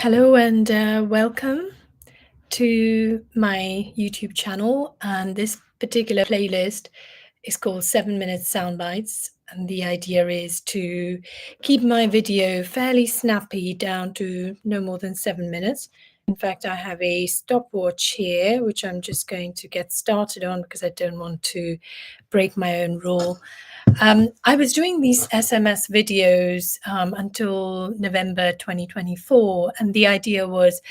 Hello and welcome to my YouTube channel. And this particular playlist is called 7 Minute Sound Bites. And the idea is to keep my video fairly snappy down to no more than 7 minutes. In fact, I have a stopwatch here, which I'm just going to get started on because I don't want to break my own rule. I was doing these SMS videos until November 2024, and the idea was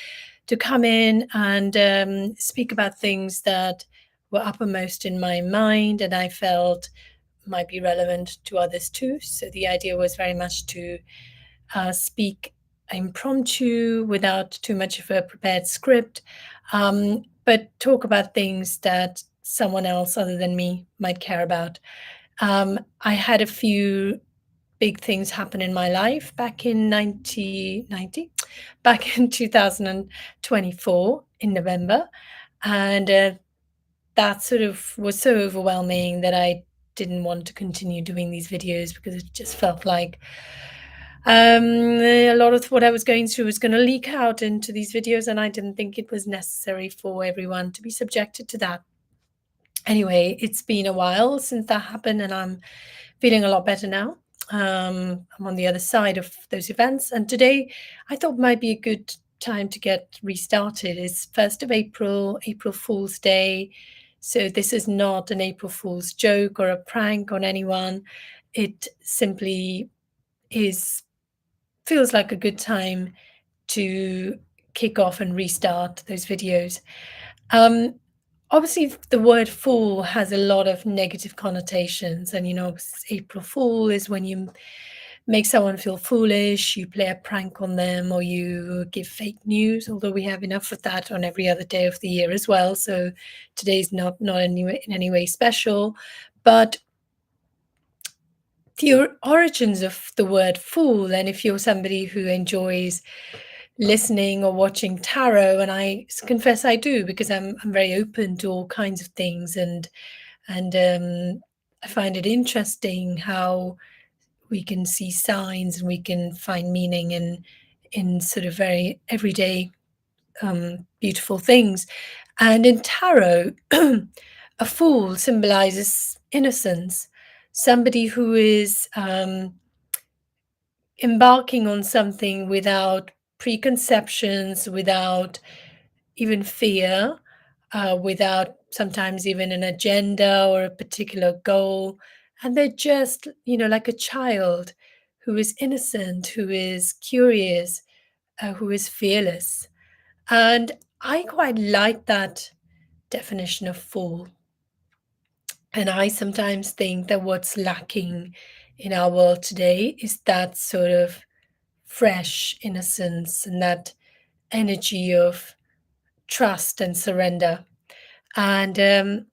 to come in and speak about things that were uppermost in my mind and I felt might be relevant to others too. So the idea was very much to speak impromptu without too much of a prepared script, but talk about things that someone else other than me might care about. I had a few big things happen in my life back in 1990, back in 2024 in November. And that sort of was so overwhelming that I didn't want to continue doing these videos because it just felt like a lot of what I was going through was going to leak out into these videos, and I didn't think it was necessary for everyone to be subjected to that. Anyway, it's been a while since that happened, and I'm feeling a lot better now. I'm on the other side of those events, and today I thought might be a good time to get restarted. It's 1st of April, April Fool's Day. So this is not an April Fool's joke or a prank on anyone. It simply is feels like a good time to kick off and restart those videos. Um, Obviously, the word fool has a lot of negative connotations. And, April Fool is when you make someone feel foolish, you play a prank on them, or you give fake news, although we have enough of that on every other day of the year as well. So today's not in any way special. But the origins of the word fool, and if you're somebody who enjoys listening or watching tarot, and I confess I do because I'm very open to all kinds of things, and I find it interesting how we can see signs and we can find meaning in sort of very everyday beautiful things. And in tarot, a fool symbolizes innocence, somebody who is embarking on something without preconceptions, without even fear, without sometimes even an agenda or a particular goal. And they're just, like a child who is innocent, who is curious, who is fearless. And I quite like that definition of fool. And I sometimes think that what's lacking in our world today is that sort of fresh innocence and that energy of trust and surrender. And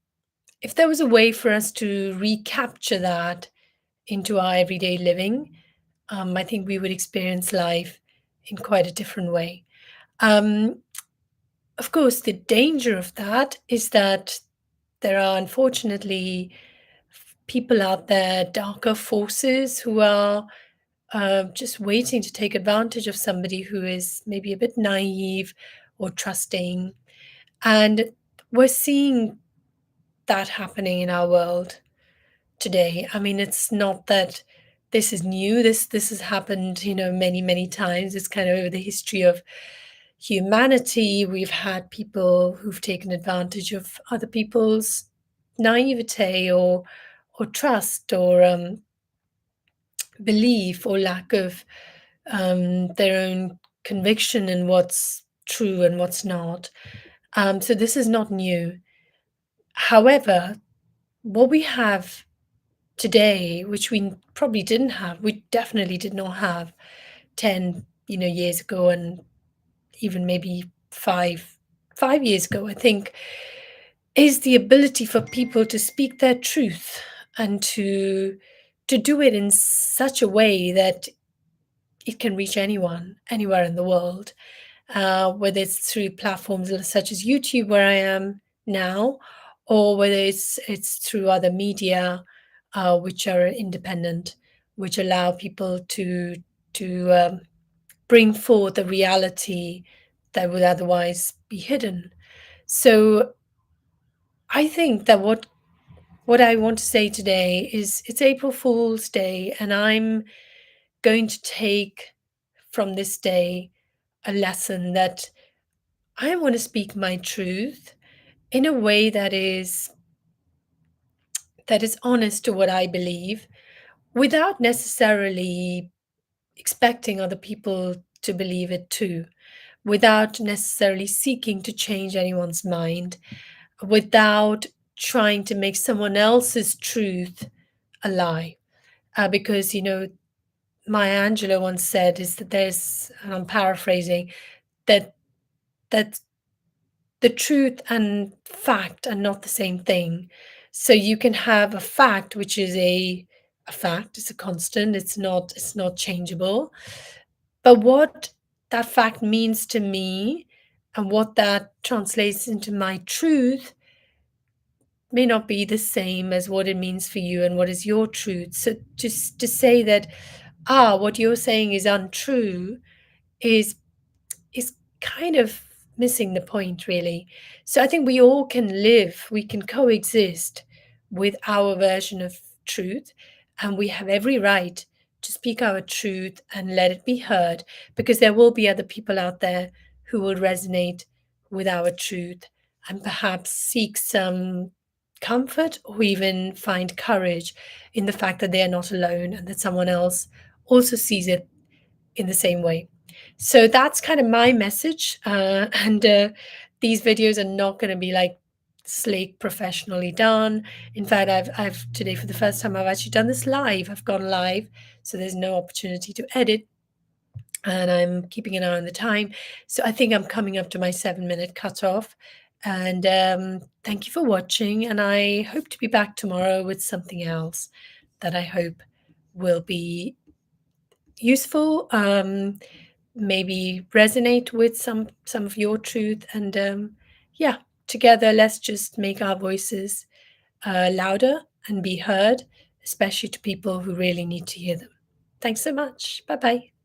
if there was a way for us to recapture that into our everyday living, I think we would experience life in quite a different way. Um, of course, the danger of that is that there are unfortunately people out there, darker forces, who are just waiting to take advantage of somebody who is maybe a bit naive or trusting. And we're seeing that happening in our world today. I mean, it's not that this is new. This has happened, many, many times. It's kind of over the history of humanity. We've had people who've taken advantage of other people's naivete or trust or belief or lack of their own conviction in what's true and what's not. So this is not new. However, what we have today, which we probably didn't have, we definitely did not have 10, years ago, and even maybe five years ago, I think, is the ability for people to speak their truth and to do it in such a way that it can reach anyone, anywhere in the world, whether it's through platforms such as YouTube, where I am now, or whether it's through other media, which are independent, which allow people to bring forth a reality that would otherwise be hidden. So I think that what I want to say today is it's April Fool's Day, and I'm going to take from this day a lesson that I want to speak my truth in a way that is honest to what I believe without necessarily expecting other people to believe it too, without necessarily seeking to change anyone's mind, without trying to make someone else's truth a lie. Because, Maya Angelou once said is that there's, and I'm paraphrasing, that that the truth and fact are not the same thing. So you can have a fact which is a fact, it's a constant, it's not changeable. But what that fact means to me and what that translates into my truth may not be the same as what it means for you and what is your truth. So just to say that, what you're saying is untrue is is kind of missing the point, really. So I think we all can live, we can coexist with our version of truth, and we have every right to speak our truth and let it be heard, because there will be other people out there who will resonate with our truth and perhaps seek some comfort or even find courage in the fact that they are not alone and that someone else also sees it in the same way. So that's kind of my message. And these videos are not going to be like slick, professionally done. In fact, I've today for the first time I've actually done this live. I've gone live, so there's no opportunity to edit, and I'm keeping an eye on the time. So I think I'm coming up to my 7 minute cutoff. And thank you for watching. And I hope to be back tomorrow with something else that I hope will be useful. Maybe resonate with some of your truth, and yeah, together let's just make our voices louder and be heard, especially to people who really need to hear them. Thanks so much. Bye bye.